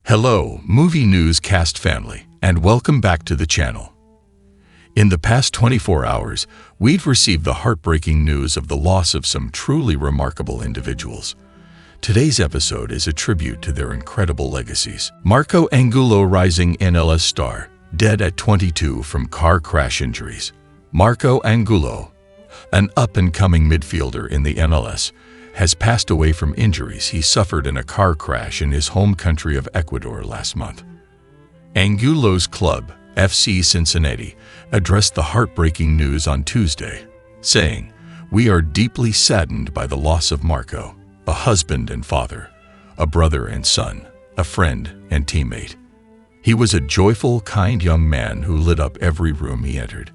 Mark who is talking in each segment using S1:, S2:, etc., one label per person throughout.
S1: Hello, Movie Newscast family, and welcome back to the channel. In the past 24 hours, we've received the heartbreaking news of the loss of some truly remarkable individuals. Today's episode is a tribute to their incredible legacies. Marco Angulo, rising NLS star, dead at 22 from car crash injuries. Marco Angulo, an up-and-coming midfielder in the NLS, has passed away from injuries he suffered in a car crash in his home country of Ecuador last month. Angulo's club, FC Cincinnati, addressed the heartbreaking news on Tuesday, saying, "We are deeply saddened by the loss of Marco, a husband and father, a brother and son, a friend and teammate. He was a joyful, kind young man who lit up every room he entered.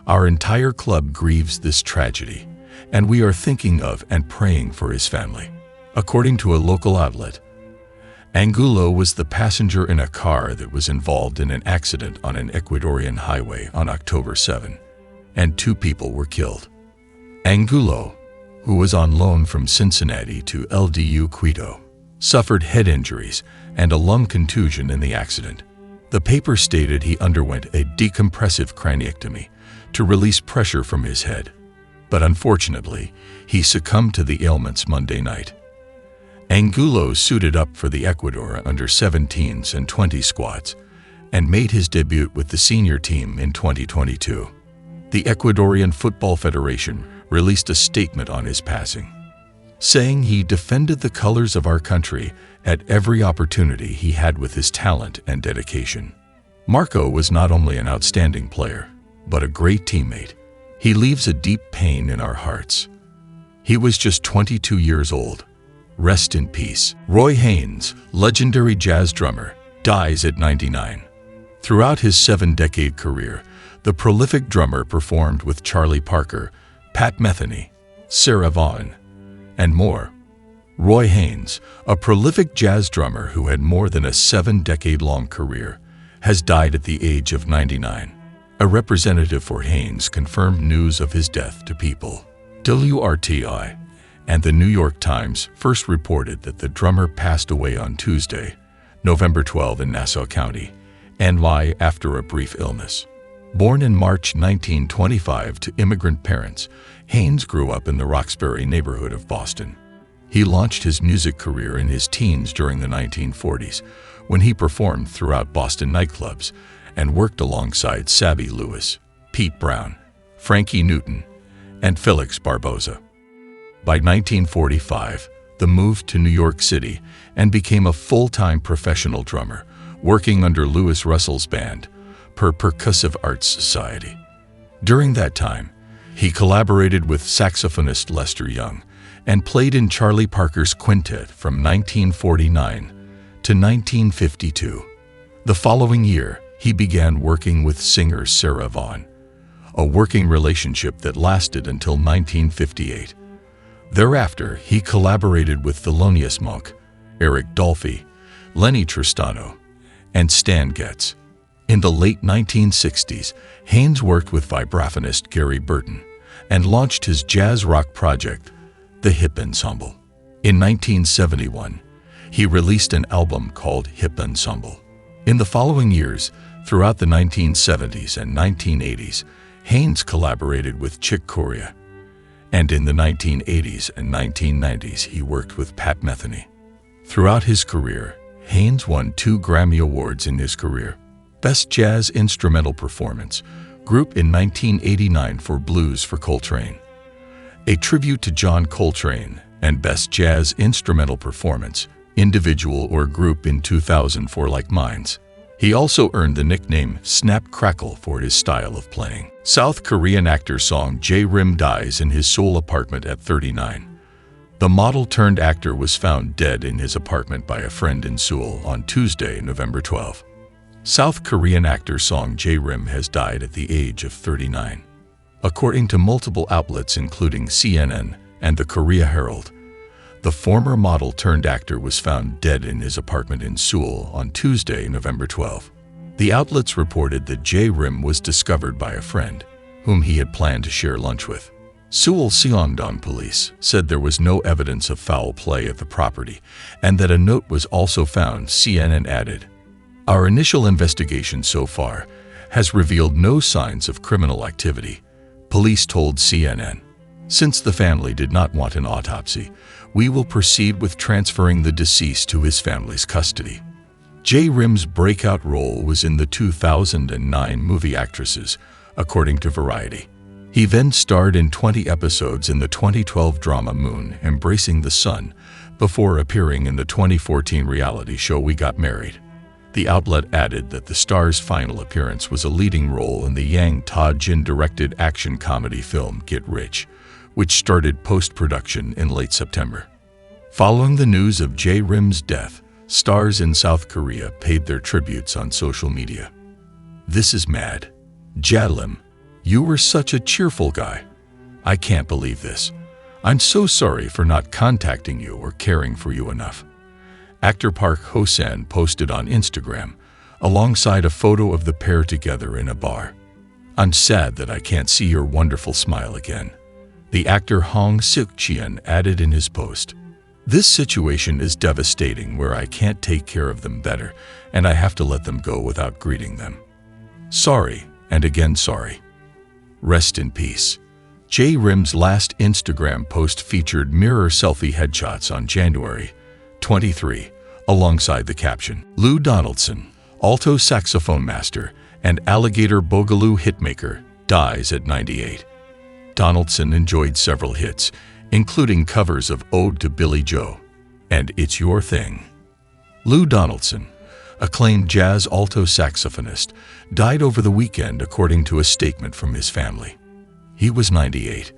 S1: Our entire club grieves this tragedy, and we are thinking of and praying for his family." According to a local outlet, Angulo was the passenger in a car that was involved in an accident on an Ecuadorian highway on October 7, and 2 people were killed. Angulo, who was on loan from Cincinnati to LDU Quito, suffered head injuries and a lung contusion in the accident. The paper stated he underwent a decompressive craniectomy to release pressure from his head, but unfortunately, he succumbed to the ailments Monday night. Angulo suited up for the Ecuador under-17s and 20 squads and made his debut with the senior team in 2022. The Ecuadorian Football Federation released a statement on his passing, saying he defended the colors of our country at every opportunity he had with his talent and dedication. Marco was not only an outstanding player, but a great teammate. He leaves a deep pain in our hearts. He was just 22 years old. Rest in peace. Roy Haynes, legendary jazz drummer, dies at 99. Throughout his 7-decade career, the prolific drummer performed with Charlie Parker, Pat Metheny, Sarah Vaughan, and more. Roy Haynes, a prolific jazz drummer who had more than a 7-decade-long career, has died at the age of 99. A representative for Haynes confirmed news of his death to People, WRTI, and the New York Times first reported that the drummer passed away on Tuesday, November 12 in Nassau County, NY, after a brief illness. Born in March 1925 to immigrant parents, Haynes grew up in the Roxbury neighborhood of Boston. He launched his music career in his teens during the 1940s, when he performed throughout Boston nightclubs and worked alongside Sabi Lewis, Pete Brown, Frankie Newton, and Felix Barbosa. By 1945, he moved to New York City and became a full-time professional drummer, working under Louis Russell's band, Percussive Arts Society. During that time, he collaborated with saxophonist Lester Young and played in Charlie Parker's quintet from 1949 to 1952. The following year, he began working with singer Sarah Vaughan, a working relationship that lasted until 1958. Thereafter, he collaborated with Thelonious Monk, Eric Dolphy, Lenny Tristano, and Stan Getz. In the late 1960s, Haynes worked with vibraphonist Gary Burton and launched his jazz rock project, The Hip Ensemble. In 1971, he released an album called Hip Ensemble. In the following years, throughout the 1970s and 1980s, Haynes collaborated with Chick Corea, and in the 1980s and 1990s he worked with Pat Metheny. Throughout his career, Haynes won 2 Grammy Awards in his career: Best Jazz Instrumental Performance, Group in 1989 for Blues for Coltrane, a tribute to John Coltrane, and Best Jazz Instrumental Performance, Individual or Group in 2000 for Like Minds. He also earned the nickname Snap Crackle for his style of playing. South Korean actor Song Jae-rim dies in his Seoul apartment at 39. The model-turned-actor was found dead in his apartment by a friend in Seoul on Tuesday, November 12. South Korean actor Song Jae-rim has died at the age of 39. According to multiple outlets including CNN and the Korea Herald, the former model-turned-actor was found dead in his apartment in Seoul on Tuesday, November 12. The outlets reported that Jae-rim was discovered by a friend, whom he had planned to share lunch with. Seoul Seongdong police said there was no evidence of foul play at the property and that a note was also found. CNN added, "Our initial investigation so far has revealed no signs of criminal activity," police told CNN. "Since the family did not want an autopsy, we will proceed with transferring the deceased to his family's custody." Jae-rim's breakout role was in the 2009 movie Actresses, according to Variety. He then starred in 20 episodes in the 2012 drama Moon, Embracing the Sun, before appearing in the 2014 reality show We Got Married. The outlet added that the star's final appearance was a leading role in the Yang Ta-jin directed action comedy film Get Rich, which started post-production in late September. Following the news of Jae-rim's death, stars in South Korea paid their tributes on social media. "This is mad. Jae-rim, you were such a cheerful guy. I can't believe this. I'm so sorry for not contacting you or caring for you enough." Actor Park Ho-san posted on Instagram, alongside a photo of the pair together in a bar. "I'm sad that I can't see your wonderful smile again." The actor Hong Seok-cheon added in his post, "This situation is devastating where I can't take care of them better and I have to let them go without greeting them. Sorry, and again sorry. Rest in peace." Jae-rim's last Instagram post featured mirror selfie headshots on January 23, alongside the caption, "Lou Donaldson, alto saxophone master and alligator boogaloo hitmaker, dies at 98. Donaldson enjoyed several hits, including covers of Ode to Billie Joe and It's Your Thing. Lou Donaldson, acclaimed jazz alto saxophonist, died over the weekend according to a statement from his family. He was 98.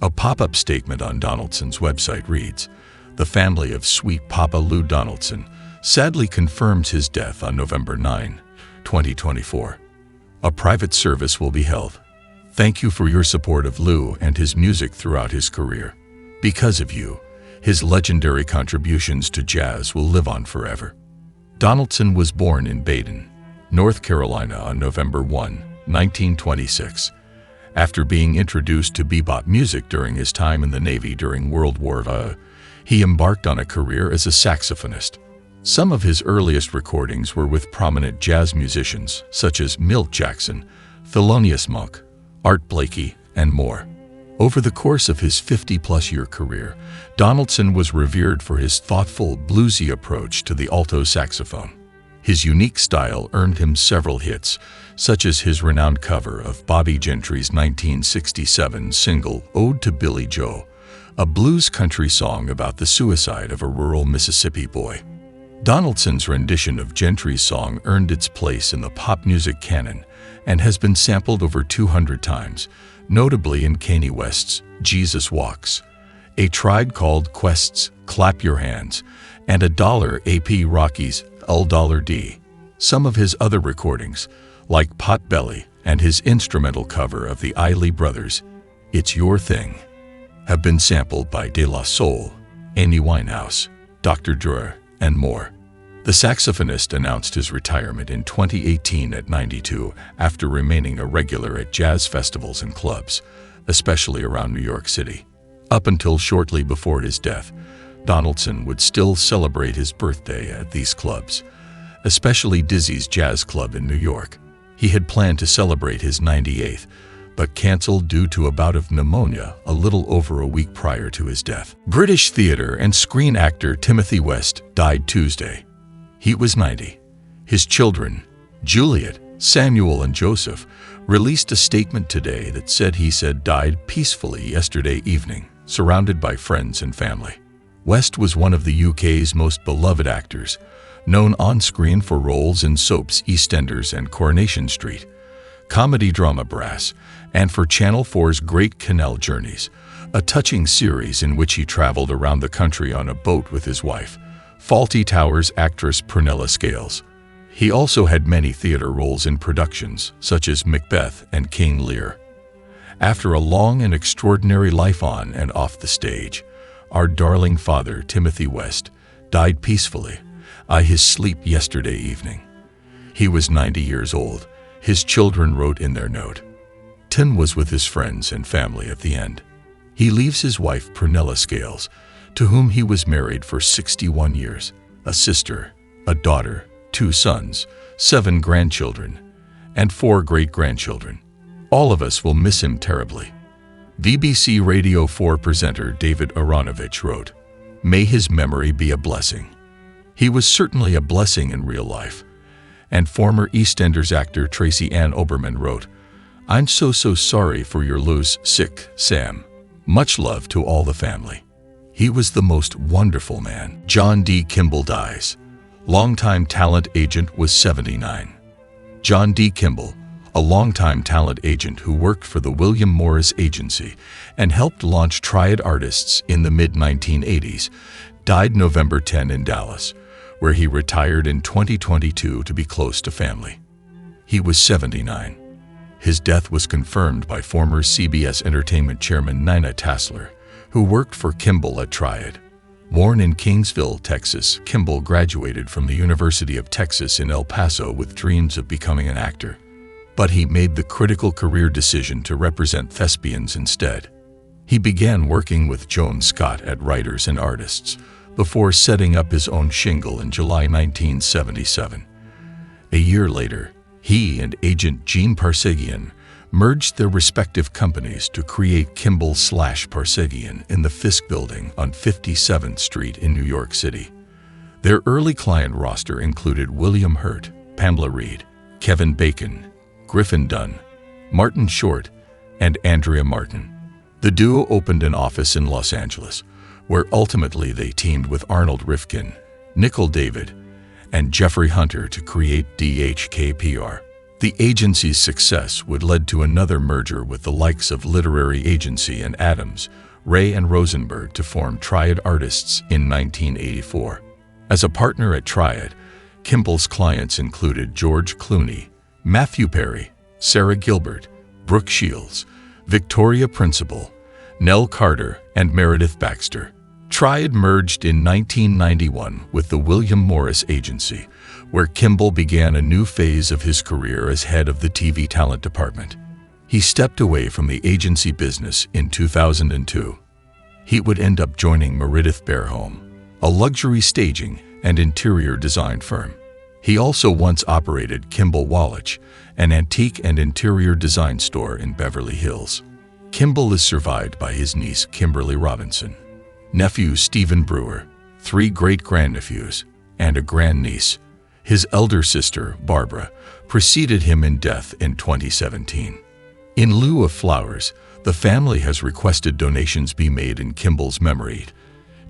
S1: A pop-up statement on Donaldson's website reads, "The family of sweet Papa Lou Donaldson sadly confirms his death on November 9, 2024. A private service will be held. Thank you for your support of Lou and his music throughout his career. Because of you, his legendary contributions to jazz will live on forever." Donaldson was born in Baden, North Carolina on November 1, 1926. After being introduced to bebop music during his time in the Navy during World War II, he embarked on a career as a saxophonist. Some of his earliest recordings were with prominent jazz musicians such as Milt Jackson, Thelonious Monk, Art Blakey, and more. Over the course of his 50-plus-year career, Donaldson was revered for his thoughtful, bluesy approach to the alto saxophone. His unique style earned him several hits, such as his renowned cover of Bobby Gentry's 1967 single Ode to Billie Joe, a blues country song about the suicide of a rural Mississippi boy. Donaldson's rendition of Gentry's song earned its place in the pop music canon and has been sampled over 200 times, notably in Kanye West's Jesus Walks, A Tribe Called Quest's Clap Your Hands, and A$AP Rocky's $D. Some of his other recordings, like Potbelly and his instrumental cover of the Isley Brothers' It's Your Thing, have been sampled by De La Soul, Amy Winehouse, Dr. Dre, and more. The saxophonist announced his retirement in 2018 at 92 after remaining a regular at jazz festivals and clubs, especially around New York City. Up until shortly before his death, Donaldson would still celebrate his birthday at these clubs, especially Dizzy's Jazz Club in New York. He had planned to celebrate his 98th, but canceled due to a bout of pneumonia a little over a week prior to his death. British theater and screen actor Timothy West died Tuesday. He was 90. His children, Juliet, Samuel, and Joseph, released a statement today that said he died peacefully yesterday evening, surrounded by friends and family. West was one of the UK's most beloved actors, known on-screen for roles in soaps EastEnders and Coronation Street, comedy drama Brass, and for Channel 4's Great Canal Journeys, a touching series in which he traveled around the country on a boat with his wife, Fawlty Towers actress Prunella Scales. He also had many theater roles in productions such as Macbeth and King Lear. After a long and extraordinary life on and off the stage, our darling father, Timothy West, died peacefully in his sleep yesterday evening. He was 90 years old, his children wrote in their note. Tim was with his friends and family at the end. He leaves his wife Prunella Scales, to whom he was married for 61 years, a sister, a daughter, 2 sons, 7 grandchildren, and 4 great-grandchildren. All of us will miss him terribly. BBC Radio 4 presenter David Aronovich wrote, "May his memory be a blessing." He was certainly a blessing in real life. And former EastEnders actor Tracy Ann Oberman wrote, "I'm so sorry for your loss, sick Sam. Much love to all the family. He was the most wonderful man." John D. Kimball dies. Longtime talent agent, was 79. John D. Kimball, a longtime talent agent who worked for the William Morris Agency and helped launch Triad Artists in the mid-1980s, died November 10 in Dallas, where he retired in 2022 to be close to family. He was 79. His death was confirmed by former CBS Entertainment chairman Nina Tassler, who worked for Kimball at Triad. Born in Kingsville, Texas, Kimball graduated from the University of Texas in El Paso with dreams of becoming an actor. But he made the critical career decision to represent thespians instead. He began working with Joan Scott at Writers and Artists before setting up his own shingle in July 1977. A year later, he and agent Gene Parsegian merged their respective companies to create Kimball/Parsegian in the Fisk Building on 57th Street in New York City. Their early client roster included William Hurt, Pamela Reed, Kevin Bacon, Griffin Dunn, Martin Short, and Andrea Martin. The duo opened an office in Los Angeles, where ultimately they teamed with Arnold Rifkin, Nickel David, and Jeffrey Hunter to create DHKPR. The agency's success would lead to another merger with the likes of Literary Agency and Adams, Ray and Rosenberg to form Triad Artists in 1984. As a partner at Triad, Kimball's clients included George Clooney, Matthew Perry, Sarah Gilbert, Brooke Shields, Victoria Principal, Nell Carter, and Meredith Baxter. Triad merged in 1991 with the William Morris Agency, where Kimball began a new phase of his career as head of the TV talent department. He stepped away from the agency business in 2002. He would end up joining Meredith Bearholm, a luxury staging and interior design firm. He also once operated Kimball Wallach, an antique and interior design store in Beverly Hills. Kimball is survived by his niece Kimberly Robinson, nephew Stephen Brewer, 3 great-grandnephews, and a grandniece. His elder sister, Barbara, preceded him in death in 2017. In lieu of flowers, the family has requested donations be made in Kimball's memory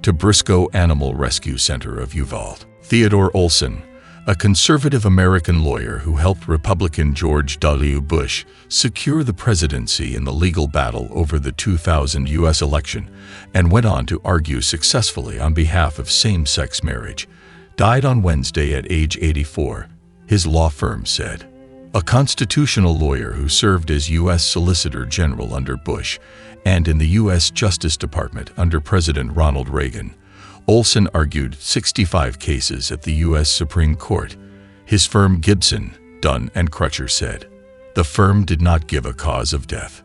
S1: to Briscoe Animal Rescue Center of Uvalde. Theodore Olson, a conservative American lawyer who helped Republican George W. Bush secure the presidency in the legal battle over the 2000 U.S. election and went on to argue successfully on behalf of same-sex marriage, died on Wednesday at age 84, his law firm said. A constitutional lawyer who served as U.S. Solicitor General under Bush and in the U.S. Justice Department under President Ronald Reagan, Olson argued 65 cases at the U.S. Supreme Court. His firm Gibson, Dunn and Crutcher said. The firm did not give a cause of death.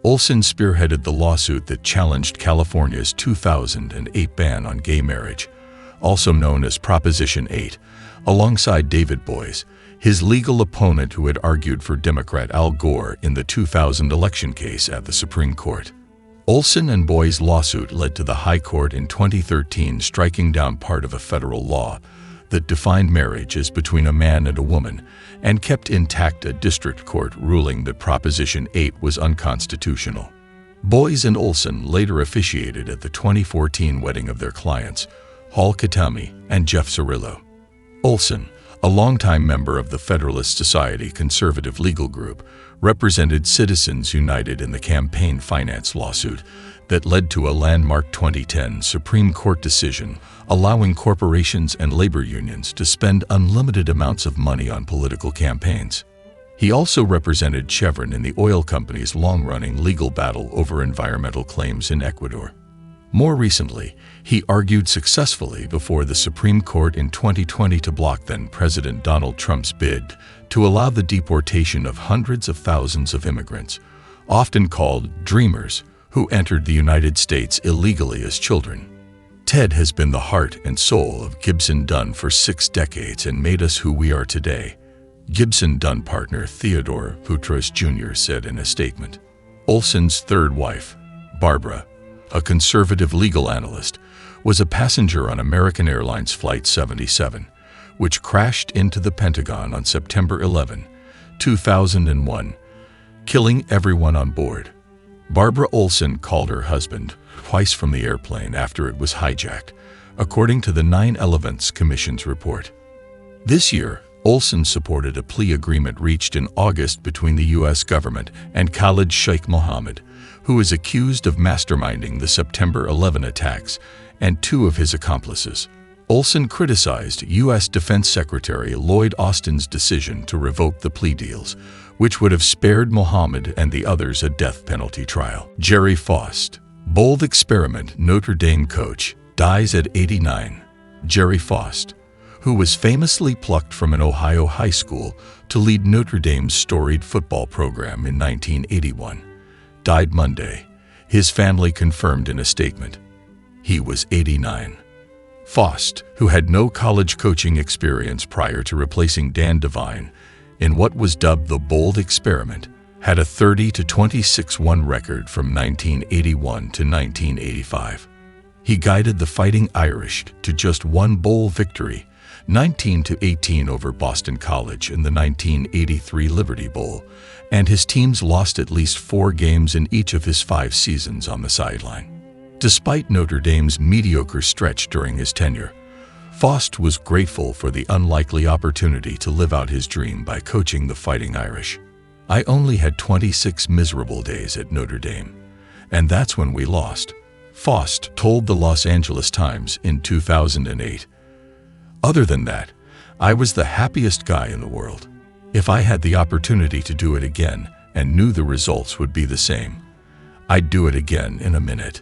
S1: Olson spearheaded the lawsuit that challenged California's 2008 ban on gay marriage, also known as Proposition 8, alongside David Boies, his legal opponent who had argued for Democrat Al Gore in the 2000 election case at the Supreme Court. Olson and Boies' lawsuit led to the High Court in 2013 striking down part of a federal law that defined marriage as between a man and a woman and kept intact a district court ruling that Proposition 8 was unconstitutional. Boies and Olson later officiated at the 2014 wedding of their clients, Hall Katami and Jeff Cirillo. Olson, a longtime member of the Federalist Society conservative legal group, represented Citizens United in the campaign finance lawsuit that led to a landmark 2010 Supreme Court decision allowing corporations and labor unions to spend unlimited amounts of money on political campaigns. He also represented Chevron in the oil company's long-running legal battle over environmental claims in Ecuador. More recently, he argued successfully before the Supreme Court in 2020 to block then-President Donald Trump's bid to allow the deportation of hundreds of thousands of immigrants, often called Dreamers, who entered the United States illegally as children. Ted has been the heart and soul of Gibson Dunn for 6 decades and made us who we are today, Gibson Dunn partner Theodore Futros Jr. said in a statement. Olson's third wife, Barbara, a conservative legal analyst, was a passenger on American Airlines Flight 77, which crashed into the Pentagon on September 11, 2001, killing everyone on board. Barbara Olson called her husband twice from the airplane after it was hijacked, according to the 9/11 Commission's report. This year, Olson supported a plea agreement reached in August between the U.S. government and Khalid Sheikh Mohammed, who is accused of masterminding the September 11 attacks, and 2 of his accomplices. Olson criticized U.S. Defense Secretary Lloyd Austin's decision to revoke the plea deals, which would have spared Mohammed and the others a death penalty trial. Jerry Faust, bold experiment Notre Dame coach, dies at 89. Jerry Faust, who was famously plucked from an Ohio high school to lead Notre Dame's storied football program in 1981, died Monday, his family confirmed in a statement. He was 89. Faust, who had no college coaching experience prior to replacing Dan Devine in what was dubbed the bold experiment, had a 30-26-1 record from 1981 to 1985. He guided the Fighting Irish to just 1 bowl victory, 19-18 over Boston College in the 1983 Liberty Bowl, and his teams lost at least 4 games in each of his 5 seasons on the sideline. Despite Notre Dame's mediocre stretch during his tenure, Faust was grateful for the unlikely opportunity to live out his dream by coaching the Fighting Irish. I only had 26 miserable days at Notre Dame, and that's when we lost, Faust told the Los Angeles Times in 2008. Other than that, I was the happiest guy in the world. If I had the opportunity to do it again and knew the results would be the same, I'd do it again in a minute.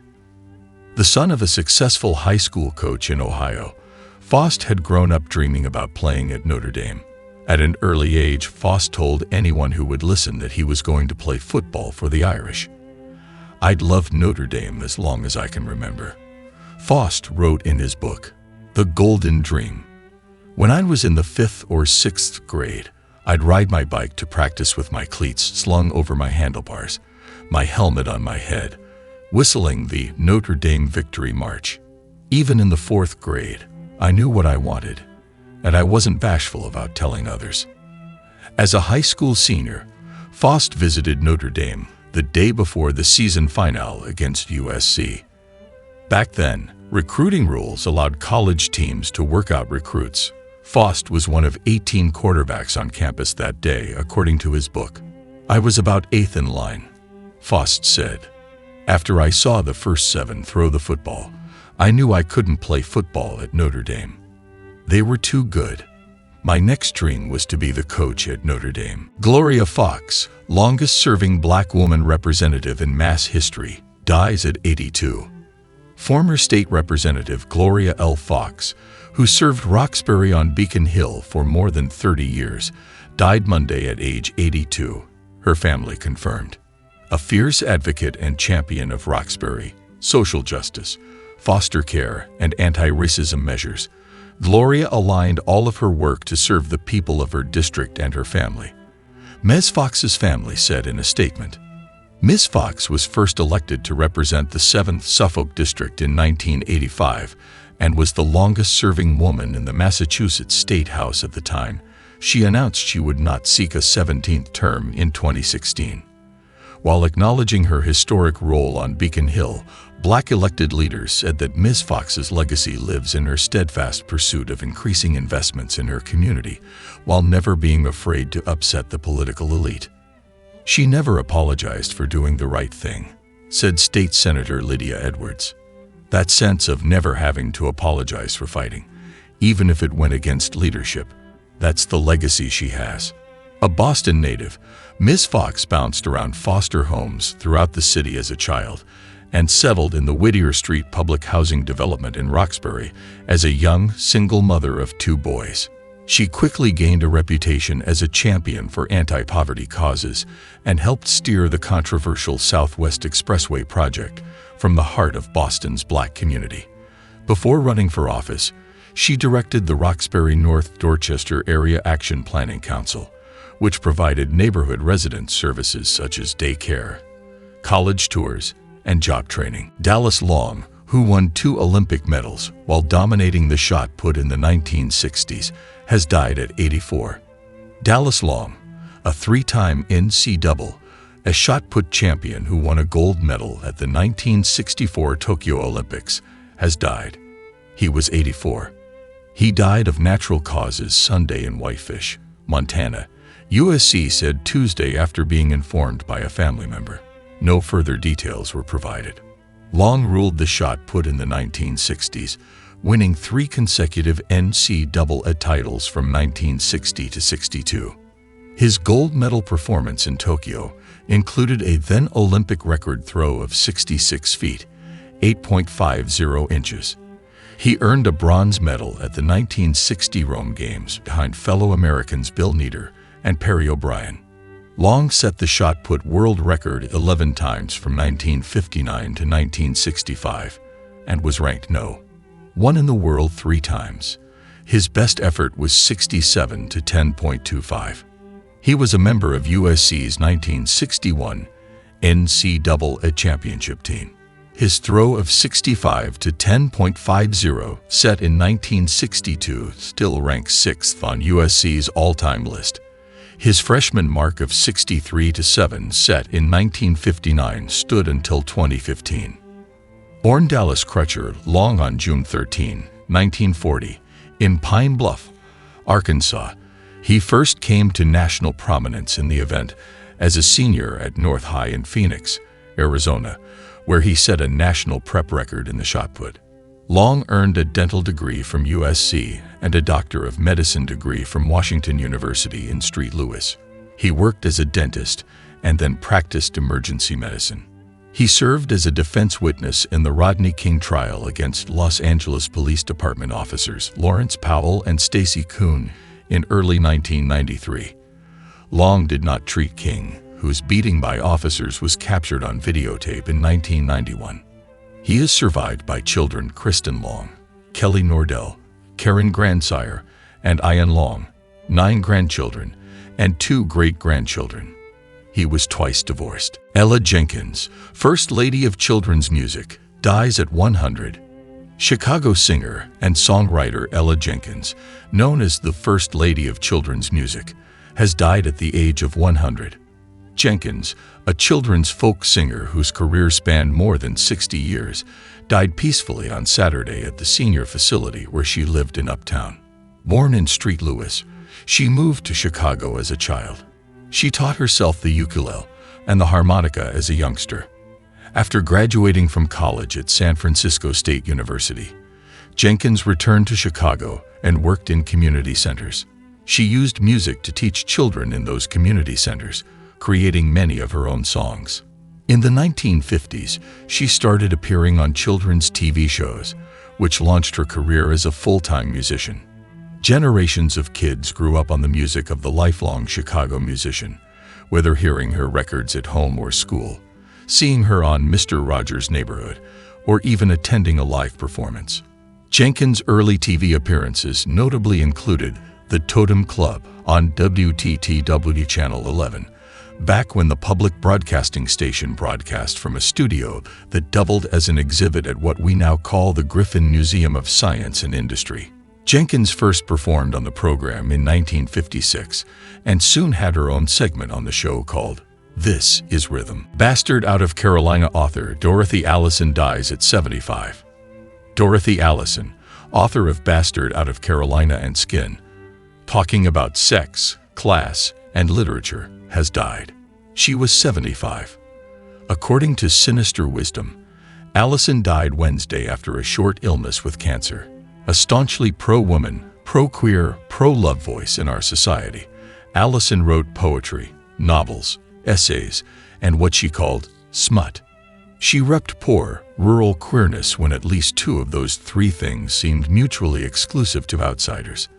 S1: The son of a successful high school coach in Ohio, Faust had grown up dreaming about playing at Notre Dame. At an early age, Faust told anyone who would listen that he was going to play football for the Irish. I'd loved Notre Dame as long as I can remember. Faust wrote in his book, The Golden Dream. When I was in the 5th or 6th grade, I'd ride my bike to practice with my cleats slung over my handlebars, my helmet on my head, whistling the Notre Dame Victory March. Even in the 4th grade, I knew what I wanted, and I wasn't bashful about telling others. As a high school senior, Faust visited Notre Dame the day before the season finale against USC. Back then, recruiting rules allowed college teams to work out recruits. Faust was one of 18 quarterbacks on campus that day, according to his book. I was about 8th in line, Faust said. After I saw the first 7 throw the football, I knew I couldn't play football at Notre Dame. They were too good. My next dream was to be the coach at Notre Dame. Gloria Fox, longest-serving black woman representative in mass history, dies at 82. Former state representative Gloria L. Fox, who served Roxbury on Beacon Hill for more than 30 years, died Monday at age 82, her family confirmed. A fierce advocate and champion of Roxbury, social justice, foster care, and anti-racism measures, Gloria aligned all of her work to serve the people of her district and her family. Ms. Fox's family said in a statement. Ms. Fox was first elected to represent the 7th Suffolk District in 1985 and was the longest-serving woman in the Massachusetts State House at the time. She announced she would not seek a 17th term in 2016. While acknowledging her historic role on Beacon Hill, black elected leaders said that Ms. Fox's legacy lives in her steadfast pursuit of increasing investments in her community, while never being afraid to upset the political elite. She never apologized for doing the right thing, said State Senator Lydia Edwards. That sense of never having to apologize for fighting, even if it went against leadership, that's the legacy she has. A Boston native, Ms. Fox bounced around foster homes throughout the city as a child and settled in the Whittier Street public housing development in Roxbury as a young, single mother of 2 boys. She quickly gained a reputation as a champion for anti-poverty causes and helped steer the controversial Southwest Expressway project from the heart of Boston's Black community. Before running for office, she directed the Roxbury North Dorchester Area Action Planning Council, which provided neighborhood residents services such as daycare, college tours, and job training. Dallas Long, who won 2 Olympic medals while dominating the shot put in the 1960s, has died at 84. Dallas Long, a 3-time NCAA shot put champion who won a gold medal at the 1964 Tokyo Olympics, has died. He was 84. He died of natural causes Sunday in Whitefish, Montana, USC said Tuesday after being informed by a family member. No further details were provided. Long ruled the shot put in the 1960s, winning 3 consecutive NCAA titles from 1960 to 62. His gold medal performance in Tokyo included a then Olympic record throw of 66 feet, 8.50 inches. He earned a bronze medal at the 1960 Rome Games behind fellow Americans Bill Nieder and Perry O'Brien. Long set the shot put world record 11 times from 1959 to 1965 and was ranked No. 1 in the world 3 times. His best effort was 67 to 10.25. He was a member of USC's 1961 NCAA championship team. His throw of 65 to 10.50 set in 1962 still ranks 6th on USC's all-time list. His freshman mark of 63 to 7 set in 1959 stood until 2015. Born Dallas Crutcher Long on June 13, 1940, in Pine Bluff, Arkansas, he first came to national prominence in the event as a senior at North High in Phoenix, Arizona, where he set a national prep record in the shot put. Long earned a dental degree from USC and a Doctor of Medicine degree from Washington University in St. Louis. He worked as a dentist and then practiced emergency medicine. He served as a defense witness in the Rodney King trial against Los Angeles Police Department officers Lawrence Powell and Stacy Kuhn in early 1993. Long did not treat King, whose beating by officers was captured on videotape in 1991. He is survived by children Kristen Long, Kelly Nordell, Karen Grandsire, and Ian Long, 9 grandchildren, and 2 great-grandchildren. He was twice divorced. Ella Jenkins, First Lady of Children's Music, dies at 100. Chicago singer and songwriter Ella Jenkins, known as the First Lady of Children's Music, has died at the age of 100. Jenkins, a children's folk singer whose career spanned more than 60 years, died peacefully on Saturday at the senior facility where she lived in Uptown. Born in St. Louis, she moved to Chicago as a child. She taught herself the ukulele and the harmonica as a youngster. After graduating from college at San Francisco State University, Jenkins returned to Chicago and worked in community centers. She used music to teach children in those community centers, creating many of her own songs. In the 1950s, she started appearing on children's TV shows, which launched her career as a full-time musician. Generations of kids grew up on the music of the lifelong Chicago musician, whether hearing her records at home or school, seeing her on Mr. Rogers' Neighborhood, or even attending a live performance. Jenkins' early TV appearances notably included The Totem Club on WTTW Channel 11, back when the public broadcasting station broadcast from a studio that doubled as an exhibit at what we now call the Griffin Museum of Science and Industry. Jenkins first performed on the program in 1956 and soon had her own segment on the show called This is Rhythm. Bastard out of Carolina author Dorothy Allison dies at 75. Dorothy Allison, author of Bastard Out of Carolina and Skin, Talking About Sex, Class, and Literature, has died. She was 75. According to Sinister Wisdom, Allison died Wednesday after a short illness with cancer. A staunchly pro-woman, pro-queer, pro-love voice in our society, Allison wrote poetry, novels, essays, and what she called smut. She repped poor, rural queerness when at least 2 of those 3 things seemed mutually exclusive to outsiders.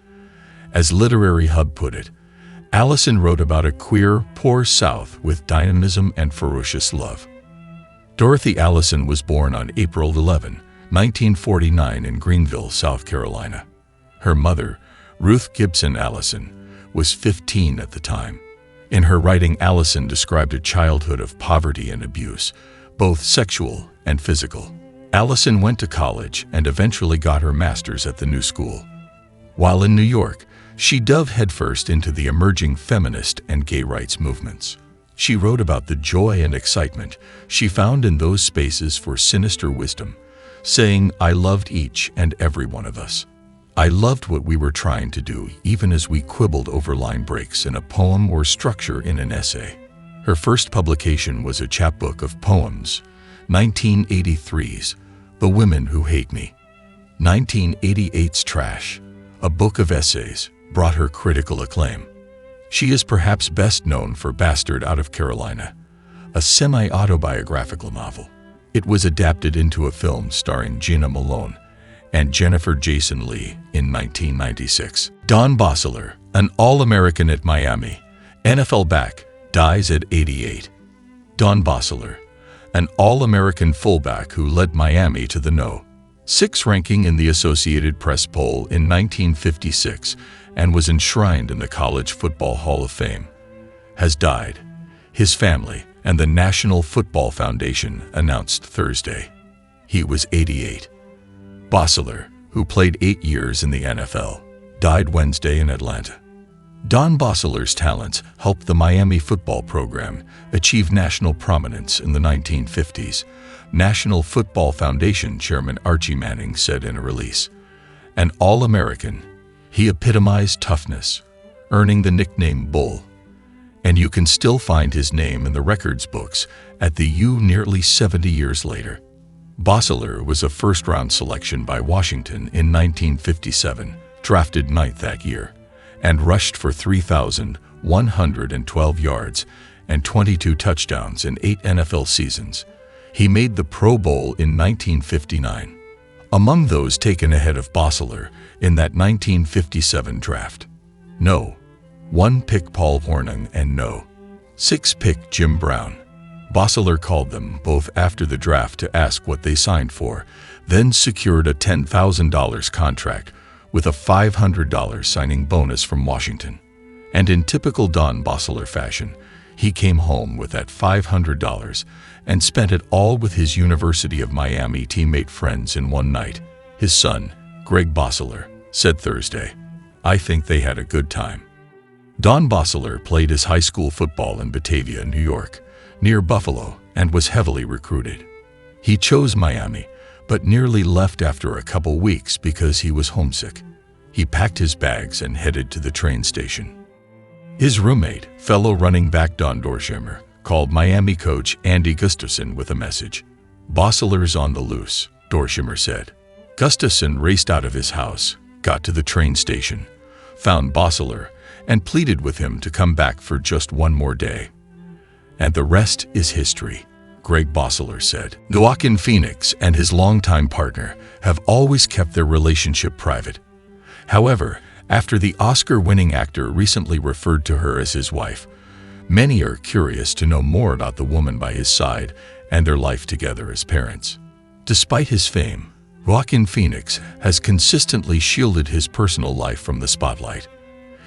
S1: As Literary Hub put it, Allison wrote about a queer, poor South with dynamism and ferocious love. Dorothy Allison was born on April 11, 1949 in Greenville, South Carolina. Her mother, Ruth Gibson Allison, was 15 at the time. In her writing, Allison described a childhood of poverty and abuse, both sexual and physical. Allison went to college and eventually got her master's at the New School. While in New York, she dove headfirst into the emerging feminist and gay rights movements. She wrote about the joy and excitement she found in those spaces for sinister wisdom, saying, "I loved each and every one of us. I loved what we were trying to do, even as we quibbled over line breaks in a poem or structure in an essay." Her first publication was a chapbook of poems, 1983's The Women Who Hate Me. 1988's Trash, a book of essays, brought her critical acclaim. She is perhaps best known for Bastard Out of Carolina, a semi-autobiographical novel. It was adapted into a film starring Gina Malone and Jennifer Jason Leigh in 1996. Don Bosseler, an All-American at Miami, NFL back, dies at 88. Don Bosseler, an All-American fullback who led Miami to the No. 6 ranking in the Associated Press poll in 1956 and was enshrined in the College Football Hall of Fame, has died. His family and the National Football Foundation announced Thursday. He was 88. Bosseler, who played 8 years in the NFL, died Wednesday in Atlanta. Don Bosseler's talents helped the Miami football program achieve national prominence in the 1950s, National Football Foundation Chairman Archie Manning said in a release. An All-American, he epitomized toughness, earning the nickname Bull. And you can still find his name in the records books at the U nearly 70 years later. Bosseler was a first-round selection by Washington in 1957, drafted 9th that year, and rushed for 3,112 yards and 22 touchdowns in 8 NFL seasons. He made the Pro Bowl in 1959. Among those taken ahead of Bosseler in that 1957 draft, No. 1 pick Paul Hornung and No. 6 pick Jim Brown. Bosseler called them both after the draft to ask what they signed for, then secured a $10,000 contract with a $500 signing bonus from Washington. And in typical Don Bosseler fashion, he came home with that $500 and spent it all with his University of Miami teammate friends in one night. His son, Greg Bosseler, said Thursday, "I think they had a good time." Don Bosseler played his high school football in Batavia, New York, near Buffalo, and was heavily recruited. He chose Miami, but nearly left after a couple weeks because he was homesick. He packed his bags and headed to the train station. His roommate, fellow running back Don Dorsheimer, called Miami coach Andy Gustafson with a message. "Bosseler's on the loose," Dorsheimer said. Gustafson raced out of his house, got to the train station, found Bosseler, and pleaded with him to come back for just one more day. "And the rest is history," Greg Bosseler said. Joaquin Phoenix and his longtime partner have always kept their relationship private. However, after the Oscar-winning actor recently referred to her as his wife, many are curious to know more about the woman by his side and their life together as parents. Despite his fame, Joaquin Phoenix has consistently shielded his personal life from the spotlight.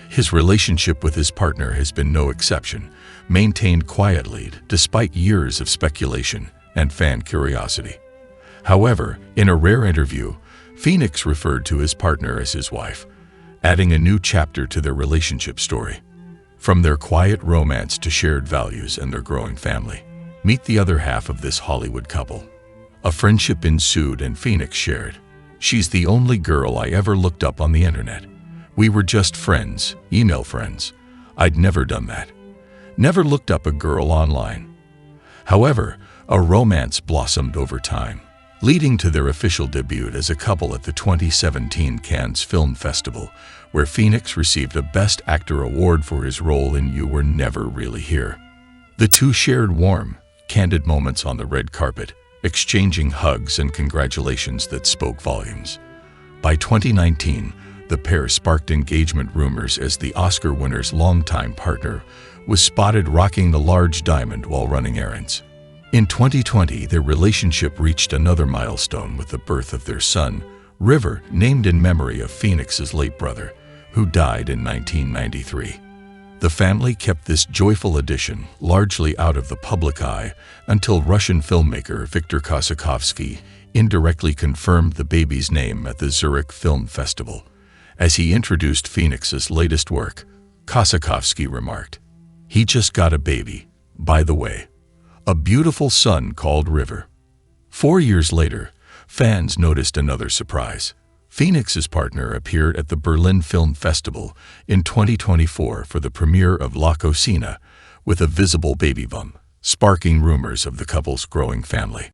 S1: His relationship with his partner has been no exception, maintained quietly despite years of speculation and fan curiosity. However, in a rare interview, Phoenix referred to his partner as his wife, adding a new chapter to their relationship story. From their quiet romance to shared values and their growing family, meet the other half of this Hollywood couple. A friendship ensued and Phoenix shared, "She's the only girl I ever looked up on the internet. We were just friends, email friends. I'd never done that. Never looked up a girl online." However, a romance blossomed over time, leading to their official debut as a couple at the 2017 Cannes Film Festival, where Phoenix received a Best Actor award for his role in You Were Never Really Here. The two shared warm, candid moments on the red carpet, exchanging hugs and congratulations that spoke volumes. By 2019, The pair sparked engagement rumors as the Oscar winner's longtime partner was spotted rocking the large diamond while running errands. In 2020, their relationship reached another milestone with the birth of their son, River, named in memory of Phoenix's late brother, who died in 1993. The family kept this joyful addition largely out of the public eye until Russian filmmaker Viktor Kossakovsky indirectly confirmed the baby's name at the Zurich Film Festival. As he introduced Phoenix's latest work, Kossakovsky remarked, "He just got a baby, by the way. A beautiful son called River." 4 years later, fans noticed another surprise. Phoenix's partner appeared at the Berlin Film Festival in 2024 for the premiere of La Cocina with a visible baby bump, sparking rumors of the couple's growing family.